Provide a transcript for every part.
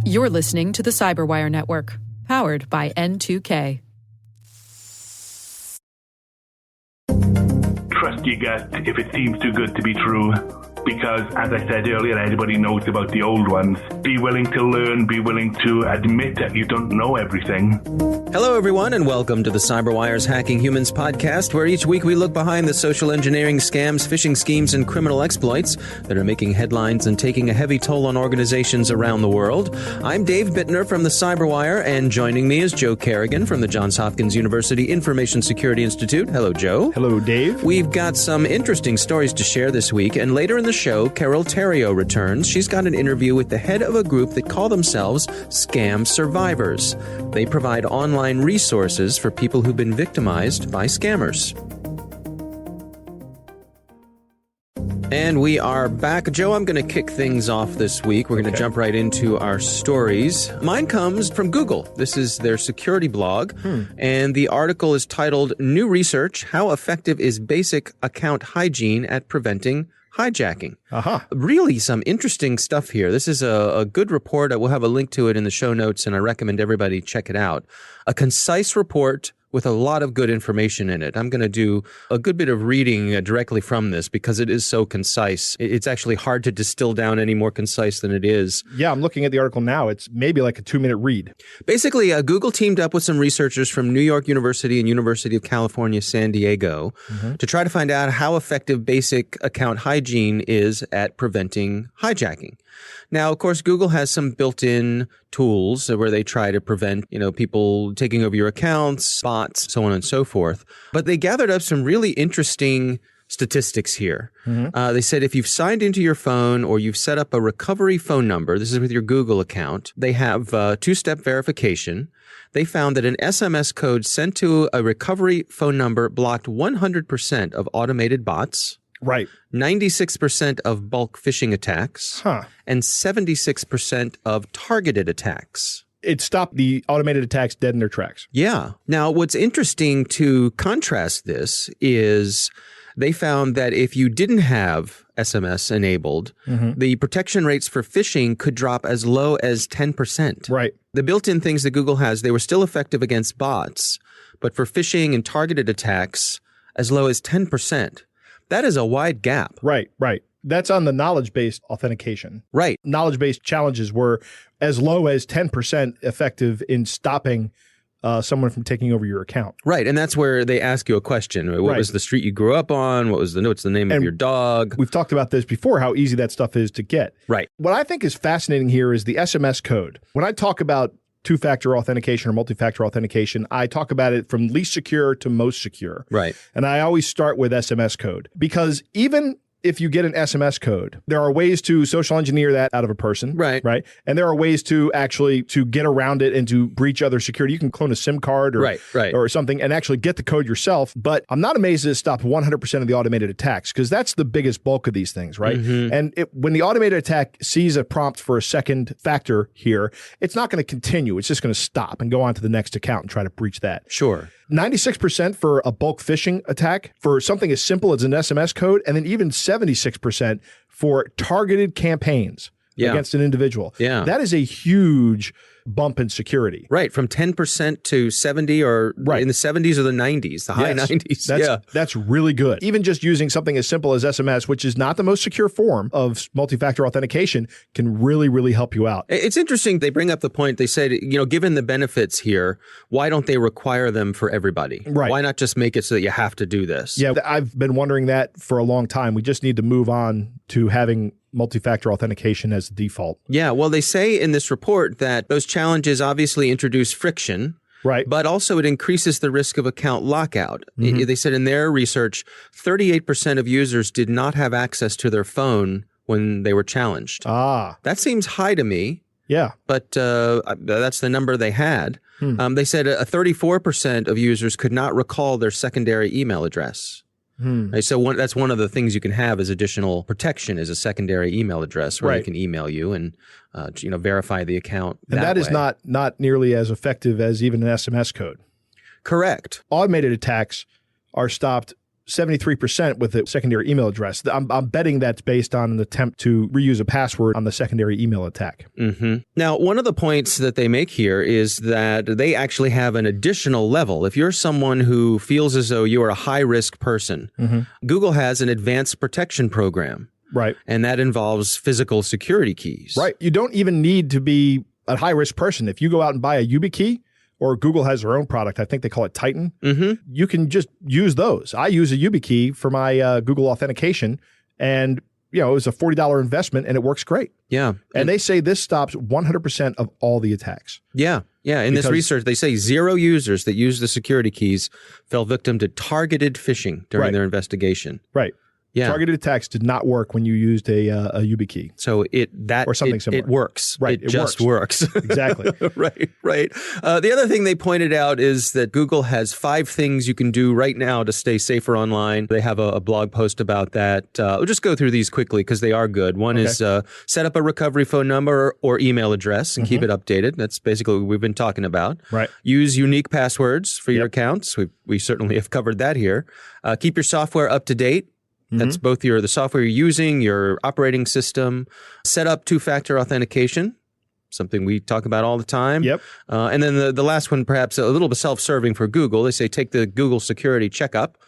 You're listening to the Cyberwire Network, powered by N2K. Trust your gut if it seems too good to be true. Because, as I said earlier, everybody knows about the old ones. Be willing to learn, be willing to admit that you don't know everything. Hello, everyone, and welcome to the CyberWire's Hacking Humans podcast, where each week we look behind the social engineering scams, phishing schemes, and criminal exploits that are making headlines and taking a heavy toll on organizations around the world. I'm Dave Bittner from the CyberWire, and joining me is Joe Kerrigan from the Johns Hopkins University Information Security Institute. Hello, Joe. Hello, Dave. We've got some interesting stories to share this week, and later in the show, Carole Theriault returns. She's got an interview with the head of a group that call themselves Scam Survivors. They provide online resources for people who've been victimized by scammers. And we are back. Joe, I'm going to kick things off this week. We're going to jump right into our stories. Mine comes from Google. This is their security blog. And the article is titled, New Research, How Effective is Basic Account Hygiene at Preventing Hijacking? Really some interesting stuff here. This is a good report. I will have a link to it in the show notes, and I recommend everybody check it out. A concise report with a lot of good information in it. I'm going to do a good bit of reading directly from this because it is so concise. It's actually hard to distill down any more concise than it is. Yeah, I'm looking at the article now. It's maybe like a 2-minute read. Basically, Google teamed up with some researchers from New York University and University of California, San Diego, to try to find out how effective basic account hygiene is at preventing hijacking. Now, of course, Google has some built-in tools where they try to prevent, people taking over your accounts, bots, so on and so forth. But they gathered up some really interesting statistics here. They said if you've signed into your phone or you've set up a recovery phone number, this is with your Google account, they have two-step verification. They found that an SMS code sent to a recovery phone number blocked 100% of automated bots. Right. 96% of bulk phishing attacks, and 76% of targeted attacks. It stopped the automated attacks dead in their tracks. Yeah. Now, what's interesting to contrast this is they found that if you didn't have SMS enabled, the protection rates for phishing could drop as low as 10%. Right. The built-in things that Google has, they were still effective against bots, but for phishing and targeted attacks, as low as 10%. That is a wide gap. Right. That's on the knowledge-based authentication. Right. Knowledge-based challenges were as low as 10% effective in stopping someone from taking over your account. Right. And that's where they ask you a question. What was the street you grew up on? What's the name of your dog? We've talked about this before, how easy that stuff is to get. Right. What I think is fascinating here is the SMS code. When I talk about two-factor authentication or multi-factor authentication, I talk about it from least secure to most secure. Right. And I always start with SMS code because even if you get an SMS code, there are ways to social engineer that out of a person. Right. And there are ways to actually to get around it and to breach other security. You can clone a SIM card or something and actually get the code yourself. But I'm not amazed that it stopped 100% of the automated attacks because that's the biggest bulk of these things, right? And when the automated attack sees a prompt for a second factor here, it's not going to continue. It's just going to stop and go on to the next account and try to breach that. Sure. 96% for a bulk phishing attack for something as simple as an SMS code, and then even 76% for targeted campaigns against an individual. Yeah. That is a huge bump in security. Right. From 10% to 70 or in the 70s or the 90s, the high 90s. That's really good. Even just using something as simple as SMS, which is not the most secure form of multi-factor authentication, can really, really help you out. It's interesting. They bring up the point. They said, given the benefits here, why don't they require them for everybody? Right. Why not just make it so that you have to do this? Yeah, I've been wondering that for a long time. We just need to move on to having multi-factor authentication as the default. Yeah, well, they say in this report that those challenges obviously introduce friction, right? But also it increases the risk of account lockout. They said in their research, 38% of users did not have access to their phone when they were challenged. That seems high to me. Yeah. But that's the number they had. They said 34% of users could not recall their secondary email address. Right, so that's one of the things you can have as additional protection is a secondary email address where they can email you and verify the account. And that is not nearly as effective as even an SMS code. Correct. Automated attacks are stopped 73% with a secondary email address. I'm betting that's based on an attempt to reuse a password on the secondary email attack. Mm-hmm. Now, one of the points that they make here is that they actually have an additional level. If you're someone who feels as though you are a high-risk person, Google has an advanced protection program. Right. And that involves physical security keys. Right. You don't even need to be a high-risk person. If you go out and buy a YubiKey, or Google has their own product, I think they call it Titan, you can just use those. I use a YubiKey for my Google authentication, and it was a $40 investment, and it works great. Yeah. And they say this stops 100% of all the attacks. Yeah. Yeah. In this research, they say 0 users that use the security keys fell victim to targeted phishing during their investigation. Right. Yeah. Targeted attacks did not work when you used a YubiKey. So or something similar. It works. Right. It just works. Exactly. Right. The other thing they pointed out is that Google has 5 things you can do right now to stay safer online. They have a blog post about that. We'll just go through these quickly because they are good. One is set up a recovery phone number or email address and keep it updated. That's basically what we've been talking about. Right. Use unique passwords for your accounts. We certainly have covered that here. Keep your software up to date. That's both the software you're using, your operating system. Set up 2-factor authentication, something we talk about all the time. Yep. And then the last one, perhaps a little bit self-serving for Google. They say take the Google Security Checkup,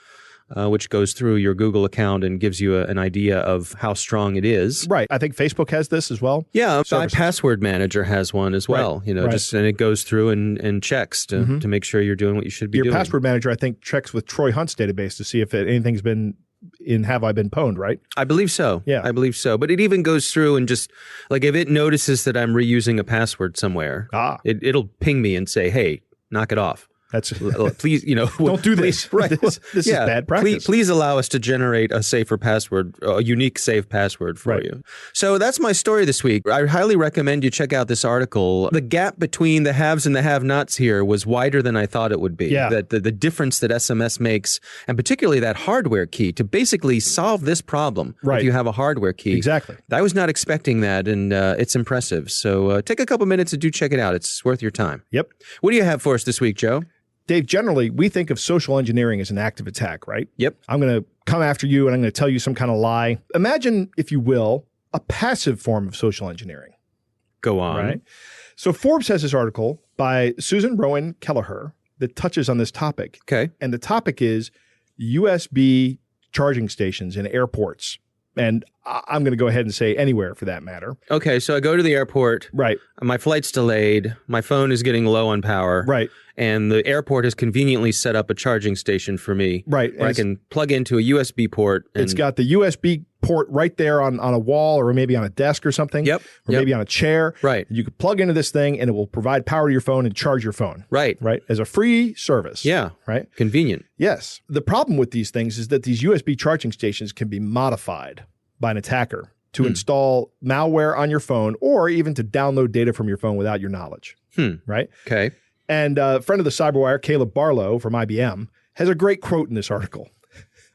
which goes through your Google account and gives you an idea of how strong it is. Right. I think Facebook has this as well. Yeah. My Password Manager has one as well. Right. And it goes through and checks to make sure you're doing what you should be doing. Your Password Manager, I think, checks with Troy Hunt's database to see if anything's been in Have I Been Pwned, right? I believe so. Yeah. I believe so. But it even goes through and just, like, if it notices that I'm reusing a password somewhere, it'll ping me and say, hey, knock it off. That's please, don't do this. Right. This is bad practice. Please allow us to generate a safer password, a unique safe password for you. So that's my story this week. I highly recommend you check out this article. The gap between the haves and the have-nots here was wider than I thought it would be. Yeah. That the difference that SMS makes, and particularly that hardware key, to basically solve this problem if you have a hardware key. Exactly. I was not expecting that, and it's impressive. So take a couple minutes and do check it out. It's worth your time. Yep. What do you have for us this week, Joe? Dave, generally, we think of social engineering as an active attack, right? Yep. I'm going to come after you and I'm going to tell you some kind of lie. Imagine, if you will, a passive form of social engineering. Go on. Right? So Forbes has this article by Susan Rowan Kelleher that touches on this topic. Okay. And the topic is USB charging stations in airports. And I'm going to go ahead and say anywhere for that matter. Okay, so I go to the airport. Right. My flight's delayed. My phone is getting low on power. Right. And the airport has conveniently set up a charging station for me. Right. Where I can plug into a USB port. It's got the USB port right there on a wall or maybe on a desk or something. Yep. Or maybe on a chair. Right. You could plug into this thing and it will provide power to your phone and charge your phone. Right. Right. As a free service. Yeah. Right. Convenient. Yes. The problem with these things is that these USB charging stations can be modified by an attacker to install malware on your phone or even to download data from your phone without your knowledge. Right? Okay. And a friend of the Cyberwire, Caleb Barlow from IBM, has a great quote in this article.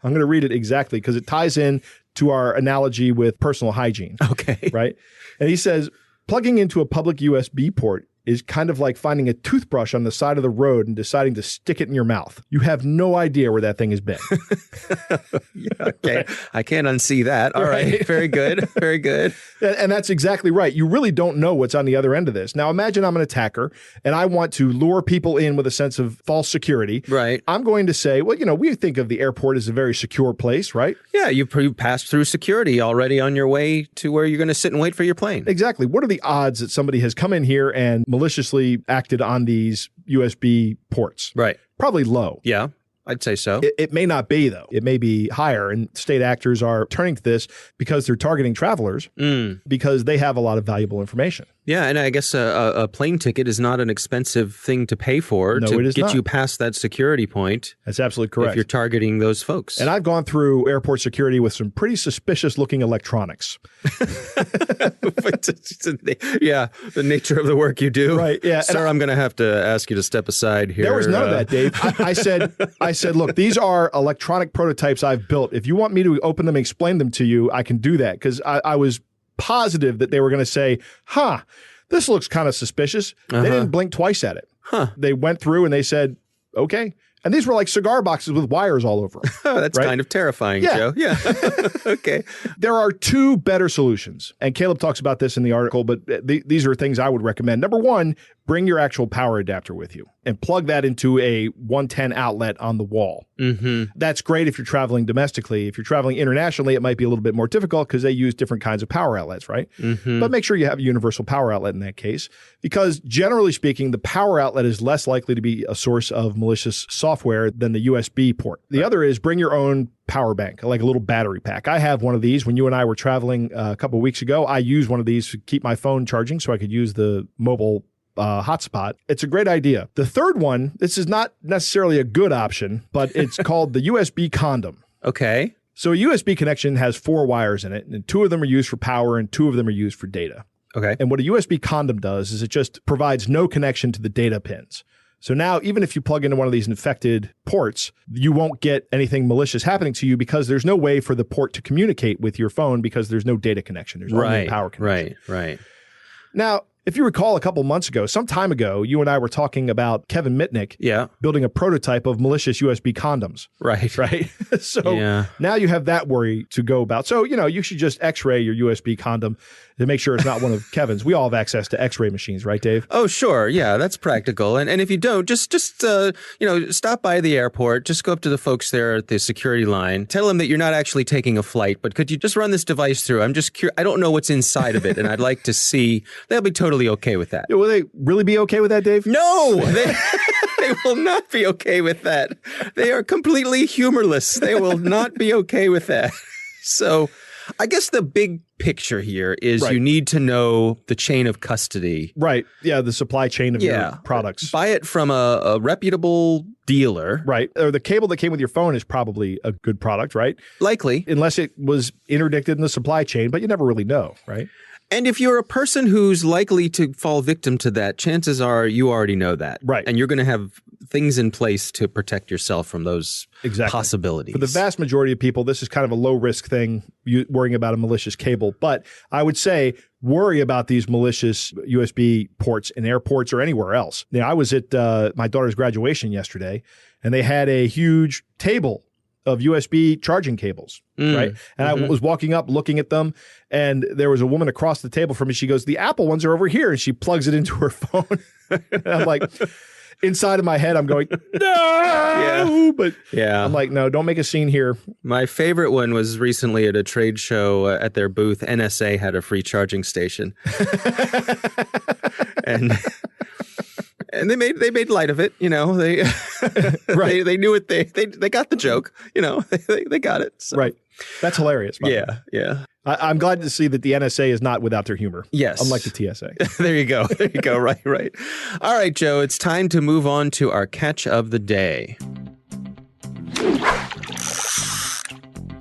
I'm going to read it exactly because it ties in to our analogy with personal hygiene. Okay. Right? And he says, plugging into a public USB port is kind of like finding a toothbrush on the side of the road and deciding to stick it in your mouth. You have no idea where that thing has been. Okay. Right. I can't unsee that. All right. Very good. Very good. And that's exactly right. You really don't know what's on the other end of this. Now, imagine I'm an attacker and I want to lure people in with a sense of false security. Right. I'm going to say, well, we think of the airport as a very secure place, right? Yeah. You passed through security already on your way to where you're going to sit and wait for your plane. Exactly. What are the odds that somebody has come in here and maliciously acted on these USB ports? Right. Probably low. Yeah, I'd say so. It may not be, though. It may be higher. And state actors are turning to this because they're targeting travelers because they have a lot of valuable information. Yeah, and I guess a plane ticket is not an expensive thing to pay for to get you past that security point. That's absolutely correct. If you're targeting those folks. And I've gone through airport security with some pretty suspicious looking electronics. Yeah, the nature of the work you do. Right, yeah. Sir, I'm going to have to ask you to step aside here. There was none of that, Dave. I said, look, these are electronic prototypes I've built. If you want me to open them and explain them to you, I can do that. Because I was positive that they were going to say, this looks kind of suspicious. They didn't blink twice at it. They went through and they said, okay. And these were like cigar boxes with wires all over them. Oh, that's kind of terrifying, Joe. Yeah. Okay. There are two better solutions. And Caleb talks about this in the article, but these are things I would recommend. Number one, bring your actual power adapter with you and plug that into a 110 outlet on the wall. Mm-hmm. That's great if you're traveling domestically. If you're traveling internationally, it might be a little bit more difficult because they use different kinds of power outlets, right? Mm-hmm. But make sure you have a universal power outlet in that case, because generally speaking, the power outlet is less likely to be a source of malicious software than the USB port. The other is bring your own power bank, like a little battery pack. I have one of these. When you and I were traveling a couple of weeks ago, I used one of these to keep my phone charging so I could use the mobile hotspot. It's a great idea. The third one, this is not necessarily a good option, but it's called the USB condom. Okay. So a USB connection has 4 wires in it, and 2 of them are used for power and 2 of them are used for data. Okay. And what a USB condom does is it just provides no connection to the data pins. So now, even if you plug into one of these infected ports, you won't get anything malicious happening to you because there's no way for the port to communicate with your phone because there's no data connection. There's only a power connection. Right. Now, if you recall a couple months ago, some time ago, you and I were talking about Kevin Mitnick building a prototype of malicious USB condoms. Right. So now you have that worry to go about. So, you should just X-ray your USB condom to make sure it's not one of Kevin's. We all have access to X-ray machines, right, Dave? Oh, sure. Yeah, that's practical. And if you don't, just stop by the airport. Just go up to the folks there at the security line. Tell them that you're not actually taking a flight, but could you just run this device through? I'm just curious. I don't know what's inside of it, and I'd like to see. They'll be totally okay with that. Will they really be okay with that, Dave? No, they will not be okay with that. They are completely humorless. They will not be okay with that. So I guess the big picture here is you need to know the chain of custody. Right. Yeah, the supply chain of your products. Buy it from a reputable dealer. Right. Or the cable that came with your phone is probably a good product, right? Likely. Unless it was interdicted in the supply chain, but you never really know, right? And if you're a person who's likely to fall victim to that, chances are you already know that. Right. And you're going to have things in place to protect yourself from those possibilities. For the vast majority of people, this is kind of a low-risk thing, worrying about a malicious cable. But I would say worry about these malicious USB ports in airports or anywhere else. I was at my daughter's graduation yesterday, and they had a huge table of USB charging cables, right? And I was walking up looking at them, and there was a woman across the table from me. She goes, "The Apple ones are over here," and she plugs it into her phone. And I'm like, inside of my head, I'm going, no! But I'm like, no, don't make a scene here. My favorite one was recently at a trade show at their booth. NSA had a free charging station. And they made light of it, They they knew it. They got the joke, They got it. So. Right. That's hilarious. Yeah. I'm glad to see that the NSA is not without their humor. Yes. Unlike the TSA. There you go. Right. All right, Joe. It's time to move on to our catch of the day.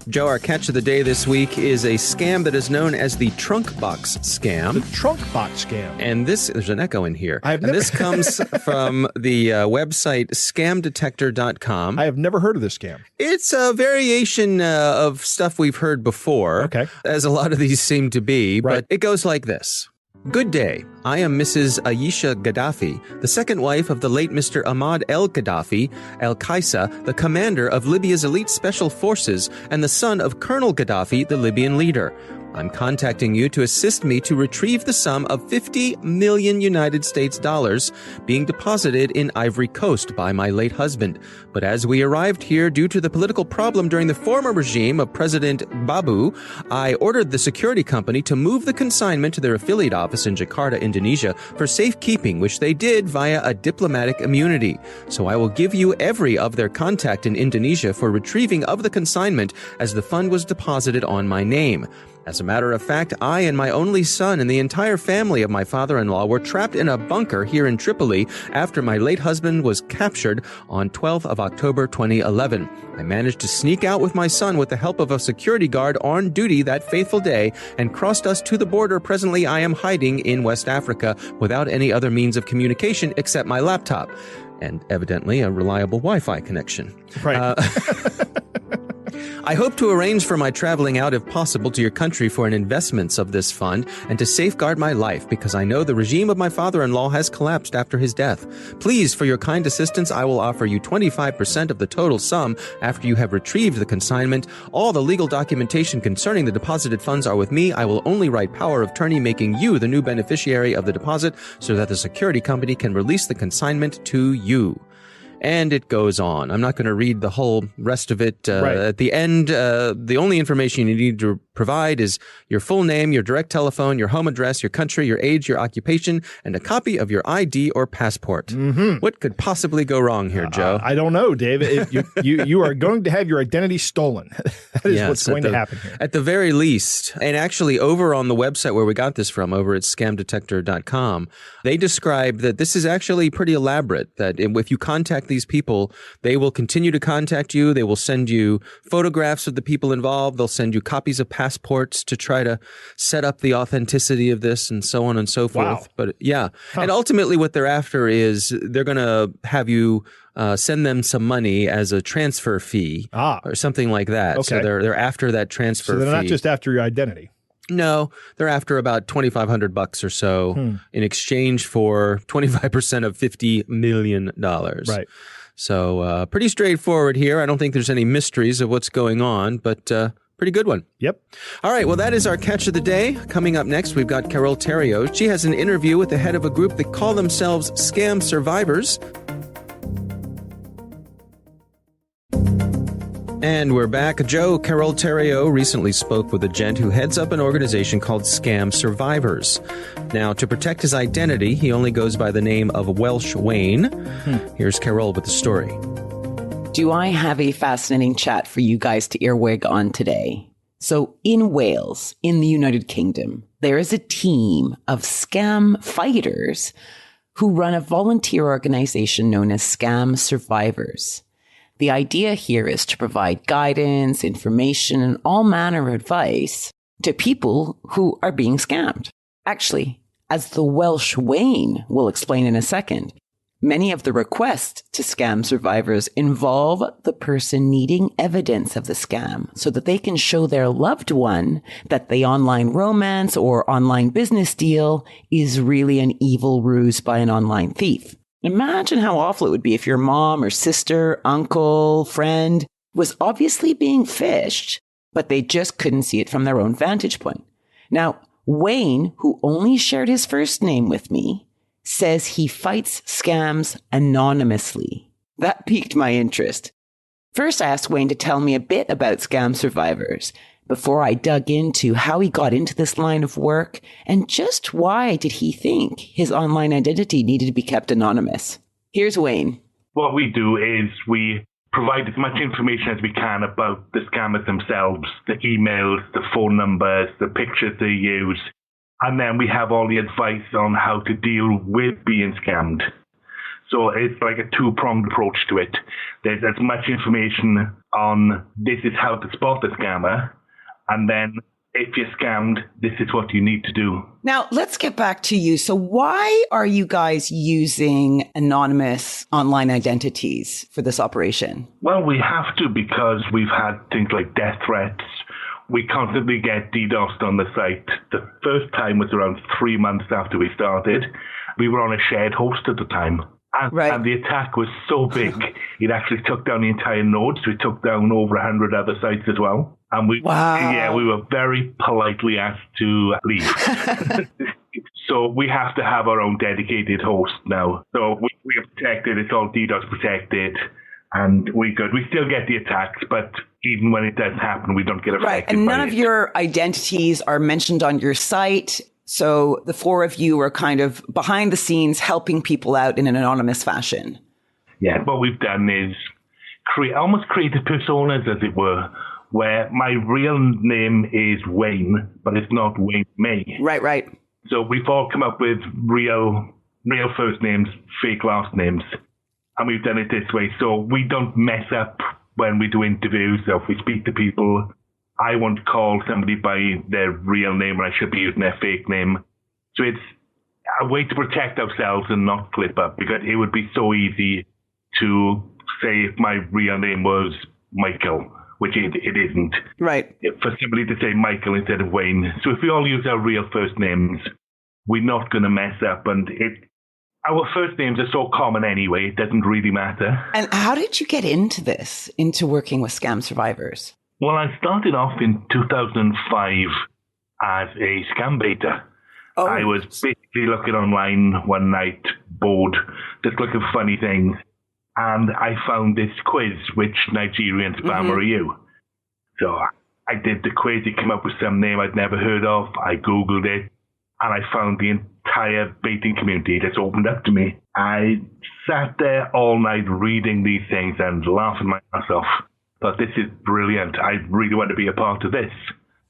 Joe, our catch of the day this week is a scam that is known as the trunk box scam. The trunk box scam. And there's an echo in here. This comes from the website scamdetector.com. I have never heard of this scam. It's a variation of stuff we've heard before. Okay. As a lot of these seem to be. Right. But it goes like this. Good day. I am Mrs. Aisha Gaddafi, the second wife of the late Mr. Ahmad El Gaddafi, El Qaisa, the commander of Libya's elite special forces, and the son of Colonel Gaddafi, the Libyan leader. I'm contacting you to assist me to retrieve the sum of 50 million United States dollars being deposited in Ivory Coast by my late husband. But as we arrived here due to the political problem during the former regime of President Babu, I ordered the security company to move the consignment to their affiliate office in Jakarta, Indonesia for safekeeping, which they did via a diplomatic immunity. So I will give you every of their contact in Indonesia for retrieving of the consignment as the fund was deposited on my name. As a matter of fact, I and my only son and the entire family of my father-in-law were trapped in a bunker here in Tripoli after my late husband was captured on 12th of October 2011. I managed to sneak out with my son with the help of a security guard on duty that fateful day and crossed us to the border. Presently, I am hiding in West Africa without any other means of communication except my laptop and evidently a reliable Wi-Fi connection. Right. I hope to arrange for my traveling out, if possible, to your country for an investments of this fund and to safeguard my life, because I know the regime of my father-in-law has collapsed after his death. Please, for your kind assistance, I will offer you 25% of the total sum after you have retrieved the consignment. All the legal documentation concerning the deposited funds are with me. I will only write power of attorney making you the new beneficiary of the deposit so that the security company can release the consignment to you. And it goes on. I'm not going to read the whole rest of it. At the end, the only information you need to provide is your full name, your direct telephone, your home address, your country, your age, your occupation, and a copy of your ID or passport. Mm-hmm. What could possibly go wrong here, Joe? I don't know, Dave. You are going to have your identity stolen. That is what's going to happen here. At the very least. And actually, over on the website where we got this from, over at scamdetector.com, they describe that this is actually pretty elaborate, that if you contact these people, they will continue to contact you. They will send you photographs of the people involved. They'll send you copies of passports to try to set up the authenticity of this and so on and so forth. Wow. But yeah. And ultimately what they're after is they're going to have you send them some money as a transfer fee or something like that. Okay. So they're after that transfer fee. So they're not just after your identity. No, they're after about $2,500 or so in exchange for 25% of $50 million. Right. So pretty straightforward here. I don't think there's any mysteries of what's going on, but pretty good one. Yep. All right. Well, that is our catch of the day. Coming up next, we've got Carole Theriault. She has an interview with the head of a group that call themselves Scam Survivors. And we're back. Joe, Carole Theriault recently spoke with a gent who heads up an organization called Scam Survivors. Now, to protect his identity, he only goes by the name of Welsh Wayne. Here's Carole with the story. Do I have a fascinating chat for you guys to earwig on today? So in Wales, in the United Kingdom, there is a team of scam fighters who run a volunteer organization known as Scam Survivors. The idea here is to provide guidance, information, and all manner of advice to people who are being scammed. Actually, as the Welsh Wayne will explain in a second, many of the requests to scam survivors involve the person needing evidence of the scam so that they can show their loved one that the online romance or online business deal is really an evil ruse by an online thief. Imagine how awful it would be if your mom or sister, uncle, friend was obviously being phished, but they just couldn't see it from their own vantage point. Now, Wayne, who only shared his first name with me, says he fights scams anonymously. That piqued my interest. First, I asked Wayne to tell me a bit about Scam Survivors before I dug into how he got into this line of work and just why did he think his online identity needed to be kept anonymous. Here's Wayne. What we do is we provide as much information as we can about the scammers themselves, the emails, the phone numbers, the pictures they use, and then we have all the advice on how to deal with being scammed. So it's like a two-pronged approach to it. There's as much information on this is how to spot the scammer, and then if you're scammed, this is what you need to do. Now, let's get back to you. So why are you guys using anonymous online identities for this operation? Well, we have to because we've had things like death threats. We constantly get DDoSed on the site. The first time was around 3 months after we started. We were on a shared host at the time. And the attack was so big, it actually took down the entire node. So it took down over 100 other sites as well. And we were very politely asked to leave. So we have to have our own dedicated host now. So we are protected. It's all DDoS protected. And we're good. We still get the attacks, but even when it does happen, we don't get affected. Right. And none of your identities are mentioned on your site. So the four of you are kind of behind the scenes helping people out in an anonymous fashion. Yeah. What we've done is almost created personas, as it were, where my real name is Wayne, but it's not Wayne May. Right. So we've all come up with real first names, fake last names. And we've done it this way. So we don't mess up when we do interviews. So if we speak to people, I won't call somebody by their real name when I should be using their fake name. So it's a way to protect ourselves and not slip up, because it would be so easy to say if my real name was Michael, which it isn't. Right. For somebody to say Michael instead of Wayne. So if we all use our real first names, we're not going to mess up. And our first names are so common anyway, it doesn't really matter. And how did you get into this, into working with scam survivors? Well, I started off in 2005 as a scam baiter. Oh. I was basically looking online one night, bored, just looking for funny things. And I found this quiz, which Nigerian spam are you? So I did the quiz. It came up with some name I'd never heard of. I Googled it, and I found the entire baiting community just opened up to me. I sat there all night reading these things and laughing my ass off. But this is brilliant. I really want to be a part of this.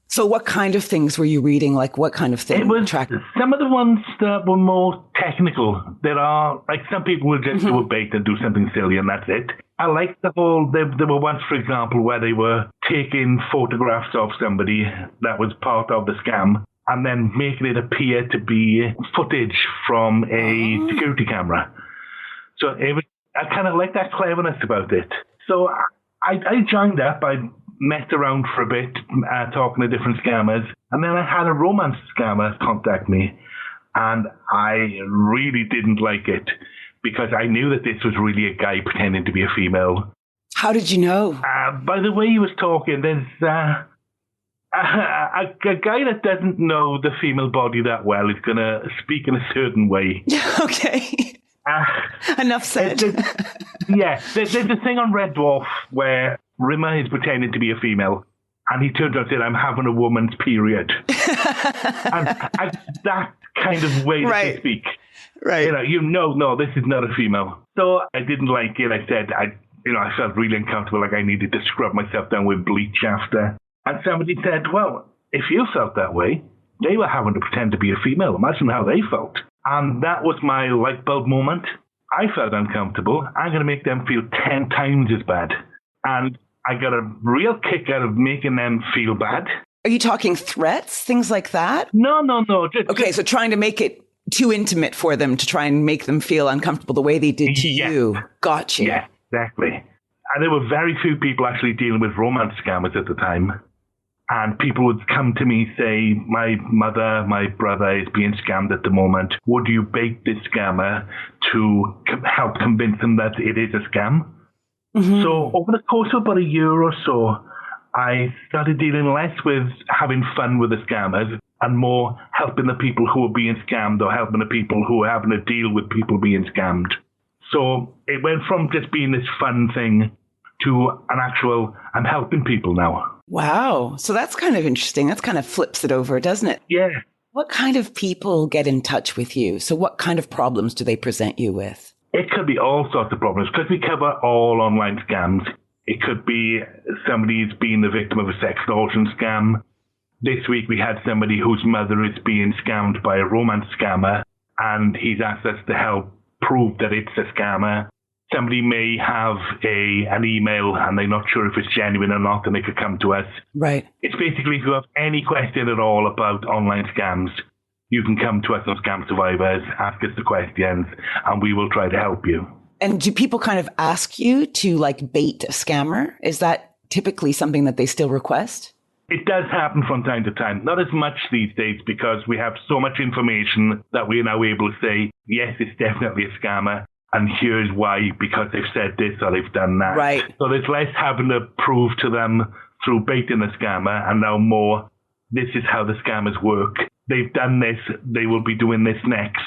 So what kind of things were you reading? Like what kind of thing? It was some of the ones that were more technical. There are, like some people will just do a bait and do something silly and that's it. I like the whole, there were ones, for example, where they were taking photographs of somebody that was part of the scam and then making it appear to be footage from a security camera. So I kind of like that cleverness about it. So I joined up. I messed around for a bit, talking to different scammers. And then I had a romance scammer contact me. And I really didn't like it because I knew that this was really a guy pretending to be a female. How did you know? By the way he was talking, there's a guy that doesn't know the female body that well is going to speak in a certain way. Okay. Enough said. There's a thing on Red Dwarf where Rimmer is pretending to be a female, and he turns out and said, "I'm having a woman's period." and that kind of way that they speak. Right. No, this is not a female. So I didn't like it. I said, I felt really uncomfortable, like I needed to scrub myself down with bleach after. And somebody said, well, if you felt that way, they were having to pretend to be a female. Imagine how they felt. And that was my light bulb moment. I felt uncomfortable. I'm going to make them feel 10 times as bad. And I got a real kick out of making them feel bad. Are you talking threats, things like that? No. So trying to make it too intimate for them to try and make them feel uncomfortable the way they did to you. Gotcha. Yeah, exactly. And there were very few people actually dealing with romance scammers at the time. And people would come to me, say, my mother, my brother is being scammed at the moment. Would you bait this scammer to help convince them that it is a scam? Mm-hmm. So over the course of about a year or so, I started dealing less with having fun with the scammers and more helping the people who were being scammed or helping the people who were having to deal with people being scammed. So it went from just being this fun thing to an actual, I'm helping people now. Wow. So that's kind of interesting. That kind of flips it over, doesn't it? Yeah. What kind of people get in touch with you? So what kind of problems do they present you with? It could be all sorts of problems because we cover all online scams. It could be somebody's been the victim of a sex extortion scam. This week we had somebody whose mother is being scammed by a romance scammer, and he's asked us to help prove that it's a scammer. Somebody may have an email and they're not sure if it's genuine or not, and they could come to us. Right. It's basically if you have any question at all about online scams, you can come to us on Scam Survivors, ask us the questions, and we will try to help you. And do people kind of ask you to bait a scammer? Is that typically something that they still request? It does happen from time to time. Not as much these days because we have so much information that we are now able to say, yes, it's definitely a scammer. And here's why, because they've said this or they've done that. Right. So there's less having to prove to them through baiting the scammer, and now more, this is how the scammers work. They've done this, they will be doing this next.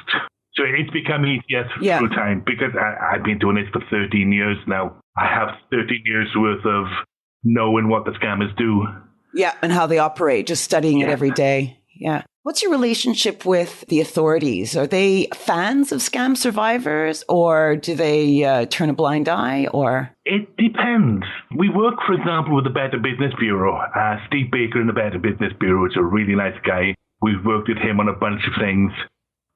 So it's become easier through time because I've been doing this for 13 years now. I have 13 years worth of knowing what the scammers do. Yeah, and how they operate, just studying it every day. Yeah. What's your relationship with the authorities? Are they fans of scam survivors, or do they turn a blind eye? Or it depends. We work, for example, with the Better Business Bureau. Steve Baker in the Better Business Bureau is a really nice guy. We've worked with him on a bunch of things.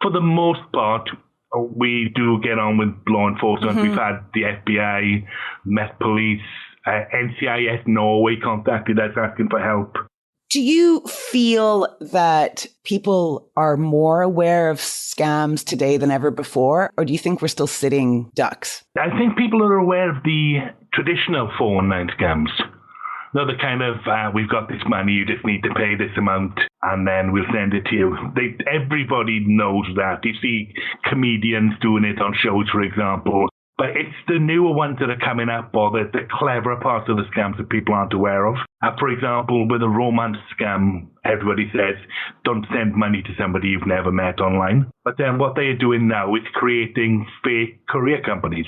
For the most part, we do get on with law enforcement. Mm-hmm. We've had the FBI, Met Police, NCIS Norway contacted us asking for help. Do you feel that people are more aware of scams today than ever before, or do you think we're still sitting ducks? I think people are aware of the traditional 419 scams. No, the kind of, we've got this money, you just need to pay this amount, and then we'll send it to you. Everybody knows that. You see comedians doing it on shows, for example. But it's the newer ones that are coming up, or the cleverer parts of the scams that people aren't aware of. For example, with a romance scam, everybody says, don't send money to somebody you've never met online. But then what they are doing now is creating fake courier companies.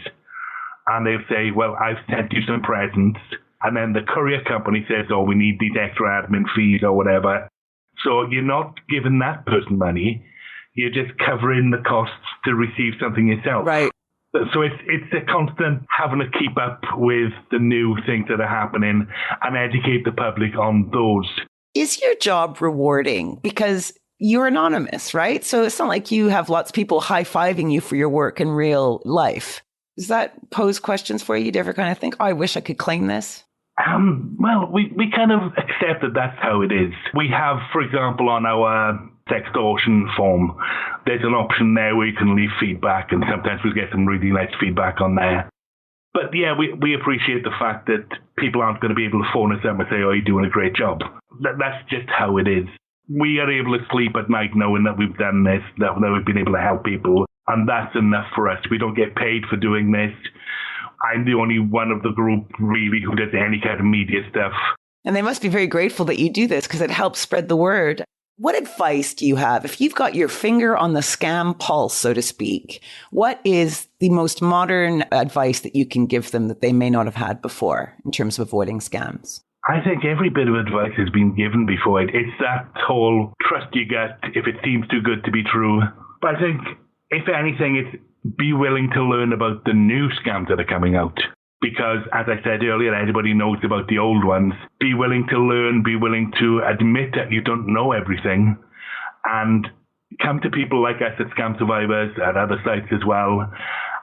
And they'll say, well, I've sent you some presents. And then the courier company says, oh, we need these extra admin fees or whatever. So you're not giving that person money. You're just covering the costs to receive something yourself. Right. So it's a constant having to keep up with the new things that are happening and educate the public on those. Is your job rewarding? Because you're anonymous, right? So it's not like you have lots of people high-fiving you for your work in real life. Does that pose questions for you? Do you ever kind of think, oh, I wish I could claim this? Well, we kind of accept that that's how it is. We have, for example, on our sextortion form, there's an option there where you can leave feedback, and sometimes we get some really nice feedback on there. But yeah, we appreciate the fact that people aren't going to be able to phone us up and say, oh, you're doing a great job. That's just how it is. We are able to sleep at night knowing that we've done this, that we've been able to help people, and that's enough for us. We don't get paid for doing this. I'm the only one of the group really who does any kind of media stuff. And they must be very grateful that you do this because it helps spread the word. What advice do you have? If you've got your finger on the scam pulse, so to speak, what is the most modern advice that you can give them that they may not have had before in terms of avoiding scams? I think every bit of advice has been given before. It's that whole trust your gut if it seems too good to be true. But I think, if anything, it's be willing to learn about the new scams that are coming out. Because, as I said earlier, everybody knows about the old ones. Be willing to learn, be willing to admit that you don't know everything, and come to people like us at Scam Survivors, at other sites as well,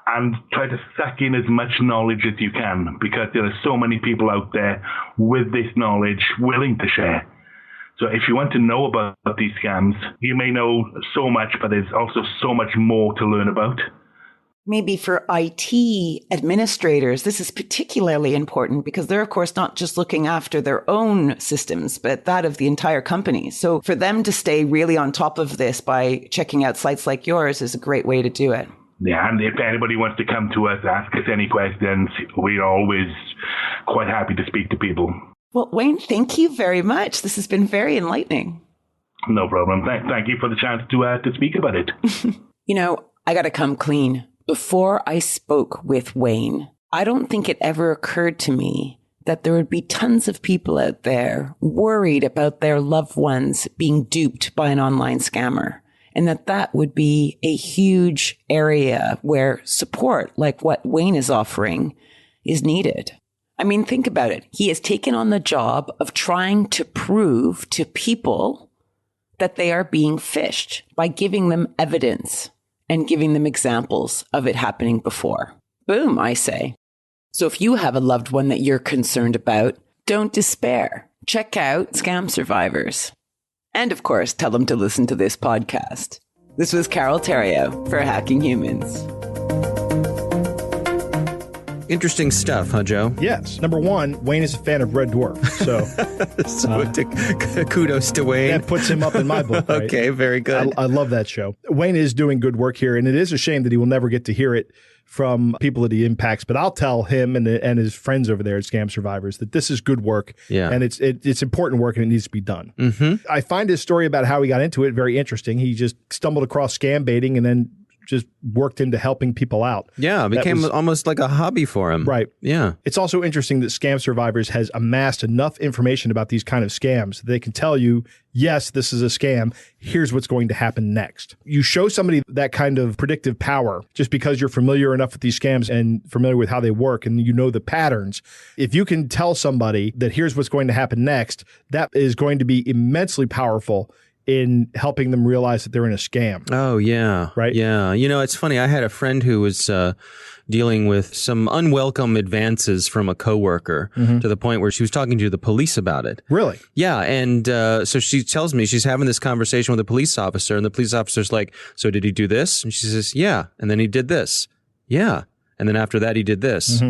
and try to suck in as much knowledge as you can, because there are so many people out there with this knowledge willing to share. So if you want to know about these scams, you may know so much, but there's also so much more to learn about. Maybe for IT administrators, this is particularly important because they're, of course, not just looking after their own systems, but that of the entire company. So for them to stay really on top of this by checking out sites like yours is a great way to do it. Yeah, and if anybody wants to come to us, ask us any questions, we're always quite happy to speak to people. Well, Wayne, thank you very much. This has been very enlightening. No problem. Thank you for the chance to speak about it. You know, I got to come clean. Before I spoke with Wayne, I don't think it ever occurred to me that there would be tons of people out there worried about their loved ones being duped by an online scammer, and that would be a huge area where support like what Wayne is offering is needed. I mean, think about it. He has taken on the job of trying to prove to people that they are being phished by giving them evidence and giving them examples of it happening before. Boom, I say. So if you have a loved one that you're concerned about, don't despair. Check out Scam Survivors. And of course, tell them to listen to this podcast. This was Carole Theriault for Hacking Humans. Interesting stuff, huh, Joe? Yes. Number one, Wayne is a fan of Red Dwarf. So kudos to Wayne. That puts him up in my book. Right? Okay, very good. I love that show. Wayne is doing good work here, and it is a shame that he will never get to hear it from people that he impacts. But I'll tell him and his friends over there at Scam Survivors that this is good work. Yeah. And it's important work, and it needs to be done. Mm-hmm. I find his story about how he got into it very interesting. He just stumbled across scam baiting and then just worked into helping people out. Yeah, it became almost like a hobby for him. Right. Yeah. It's also interesting that Scam Survivors has amassed enough information about these kind of scams that they can tell you, yes, this is a scam. Here's what's going to happen next. You show somebody that kind of predictive power just because you're familiar enough with these scams and familiar with how they work and you know the patterns. If you can tell somebody that here's what's going to happen next, that is going to be immensely powerful in helping them realize that they're in a scam. Oh, yeah. Right? Yeah. You know, it's funny. I had a friend who was dealing with some unwelcome advances from a coworker to the point where she was talking to the police about it. Really? Yeah. And so she tells me she's having this conversation with a police officer, and the police officer's like, so did he do this? And she says, yeah. And then he did this. Yeah. And then after that, he did this.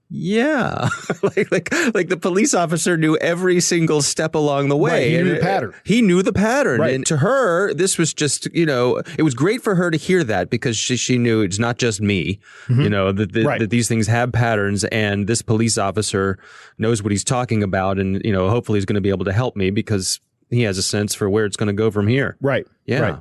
Yeah. like the police officer knew every single step along the way. Right, he knew the pattern. He knew the pattern. Right. And to her, this was just, it was great for her to hear that because she knew it's not just me, that these things have patterns, and this police officer knows what he's talking about, and, hopefully he's going to be able to help me because he has a sense for where it's going to go from here. Right. Yeah. Right.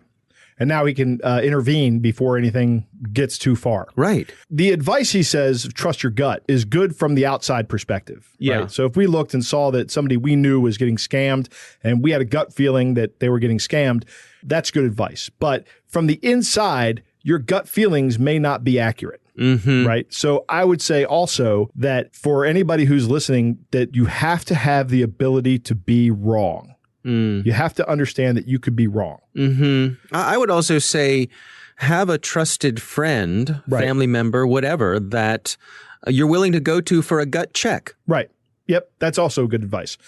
And now he can intervene before anything gets too far. Right. The advice, he says, trust your gut, is good from the outside perspective. Yeah. Right? So if we looked and saw that somebody we knew was getting scammed and we had a gut feeling that they were getting scammed, that's good advice. But from the inside, your gut feelings may not be accurate. Mm-hmm. Right. So I would say also that for anybody who's listening, that you have to have the ability to be wrong. You have to understand that you could be wrong. Mm-hmm. I would also say have a trusted friend, family member, whatever, that you're willing to go to for a gut check. Right. Yep. That's also good advice.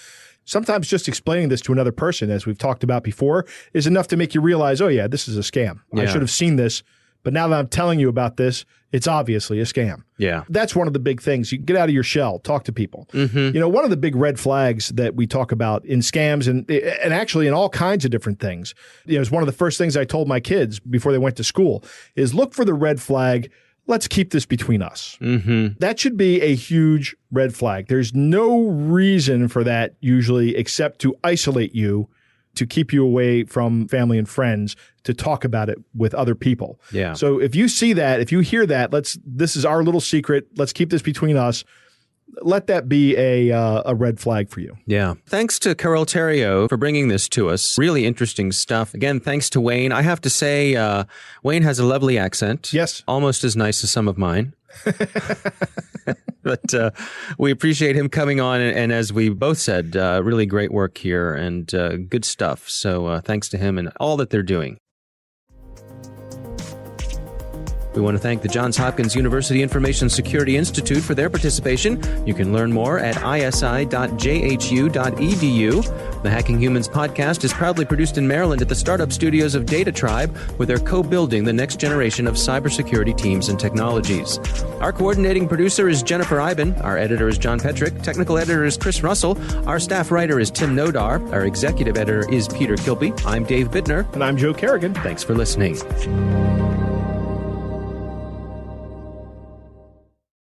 Sometimes just explaining this to another person, as we've talked about before, is enough to make you realize, oh, yeah, this is a scam. Yeah. I should have seen this. But now that I'm telling you about this, it's obviously a scam. Yeah. That's one of the big things. You can get out of your shell, talk to people. Mm-hmm. One of the big red flags that we talk about in scams and actually in all kinds of different things, it's one of the first things I told my kids before they went to school is look for the red flag. Let's keep this between us. Mm-hmm. That should be a huge red flag. There's no reason for that usually except to isolate you, to keep you away from family and friends, to talk about it with other people. Yeah. So if you see that, if you hear that, this is our little secret. Let's keep this between us. Let that be a red flag for you. Yeah. Thanks to Carole Theriault for bringing this to us. Really interesting stuff. Again, thanks to Wayne. I have to say, Wayne has a lovely accent. Yes. Almost as nice as some of mine. But we appreciate him coming on. And as we both said, really great work here and good stuff. So thanks to him and all that they're doing. We want to thank the Johns Hopkins University Information Security Institute for their participation. You can learn more at isi.jhu.edu. The Hacking Humans podcast is proudly produced in Maryland at the startup studios of Data Tribe, where they're co-building the next generation of cybersecurity teams and technologies. Our coordinating producer is Jennifer Iben. Our editor is John Petrick. Technical editor is Chris Russell. Our staff writer is Tim Nodar. Our executive editor is Peter Kilby. I'm Dave Bittner. And I'm Joe Kerrigan. Thanks for listening.